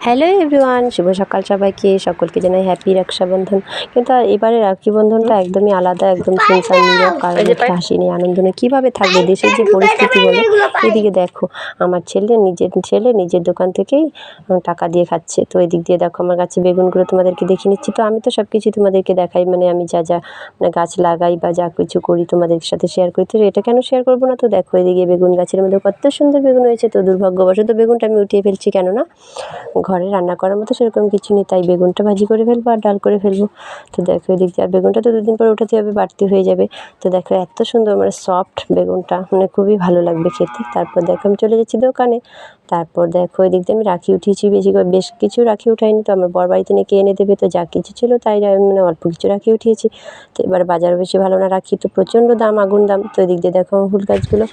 Hello everyone, শুভ সকাল সবাইকে। সকলকে জানাই হ্যাপি রক্ষাবন্ধন। কিন্তু এবারে রাখি বন্ধনটা একদমই আলাদা, একদম সুনসান নীরব, কারোর মুখে হাসি নেই, আনন্দ নেই। কীভাবে থাকবে দেশের যে পরিস্থিতি বলো। এদিকে দেখো আমার নিজের নিজের দোকান থেকেই টাকা দিয়ে খাচ্ছে। তো এদিক দিয়ে দেখো আমার গাছে বেগুনগুলো তোমাদেরকে দেখিয়ে নিচ্ছি। তো আমি তো সব কিছুই তোমাদেরকে দেখাই, মানে আমি যা মানে গাছ লাগাই বা যা কিছু করি তোমাদের সাথে শেয়ার করি। তো এটা কেন শেয়ার করবো না? তো দেখো এদিকে বেগুন গাছের মধ্যে কত সুন্দর বেগুন হয়েছে। তো দুর্ভাগ্যবশত বেগুনটা আমি উঠিয়ে ফেলছি, কেননা ঘরে রান্না করার মতো সেরকম কিছু নেই, তাই বেগুনটা ভাজি করে ফেলবো আর ডাল করে ফেলবো। তো দেখো এদিক দিয়ে, আর বেগুনটা তো দুদিন পরে উঠাতে হবে, বাড়তি হয়ে যাবে। তো দেখো এত সুন্দর মানে সফট বেগুনটা, মানে খুবই ভালো লাগবে খেতে। তারপর দেখো আমি চলে যাচ্ছি দোকানে। তারপর দেখো এদিক দিয়ে আমি রাখি উঠিয়েছি, বেশ কিছু রাখি উঠাইনি। তো আমার বর বাড়িতে নাকি এনে দেবে, তো যা কিছু ছিল তাই আমি মানে অল্প কিছু রাখি উঠিয়েছি। তো এবার বাজারও বেশি ভালো না রাখি, তো প্রচণ্ড দাম, আগুন দাম। তো এদিক দিয়ে দেখো আমার ফুল গাছগুলো,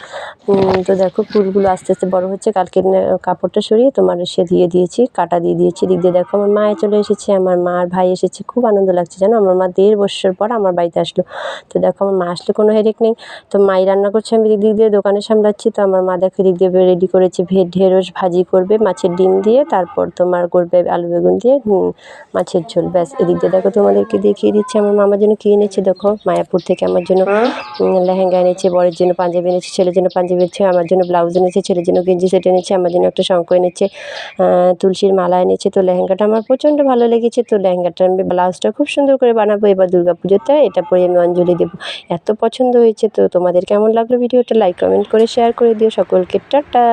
তো দেখো ফুলগুলো আস্তে আস্তে বড় হচ্ছে। কালকে কাপড়টা সরিয়ে তোমার সে দিয়ে দিয়েছি, কাটা দিয়ে দিয়েছি। এদিক দিয়ে দেখো আমার মায়ে চলে এসেছে, আমার মা আর ভাই এসেছে। খুব আনন্দ লাগছে জানো, আমার মা 1.5 বছর পর আমার বাড়িতে আসলো। তো দেখো আমার মা আসলে কোনো হেডেক নেই। তো মাই রান্না করছে, আমি এদিক দিয়ে দোকানে সামলাচ্ছি। তো আমার মা দেখো এদিক দিয়ে রেডি করেছে ঢেঁড়স ভাজি করবে মাছের ডিম দিয়ে, তারপর তোমার করবে আলু বেগুন দিয়ে মাছের ঝোল। ব্যাস এদিক দিয়ে দেখো তোমাদেরকে দেখিয়ে দিচ্ছি আমার মা আমার জন্য কী এনেছে। দেখো মায়াপুর থেকে আমার জন্য লেহেঙ্গা এনেছে, বরের জন্য পাঞ্জাবি এনেছে, ছেলের জন্য পাঞ্জাবি এনেছে, আমার জন্য ব্লাউজ এনেছে, ছেলের জন্য গেঞ্জি সেট এনেছে, আমার জন্য একটা শঙ্খ এনেছে, তুলসীর মালা এনেছে। তো লেহেঙ্গাটা আমার প্রচণ্ড ভালো লেগেছে। তো লেহেঙ্গাটা আমি ব্লাউজটা খুব সুন্দর করে বানাবো এবার দুর্গাপুজোতে, এটা পরে আমি অঞ্জলি দেবো। এত পছন্দ হয়েছে। তো তোমাদের কেমন লাগলো ভিডিওটা? লাইক কমেন্ট করে শেয়ার করে দিও। সকলকে টাটা।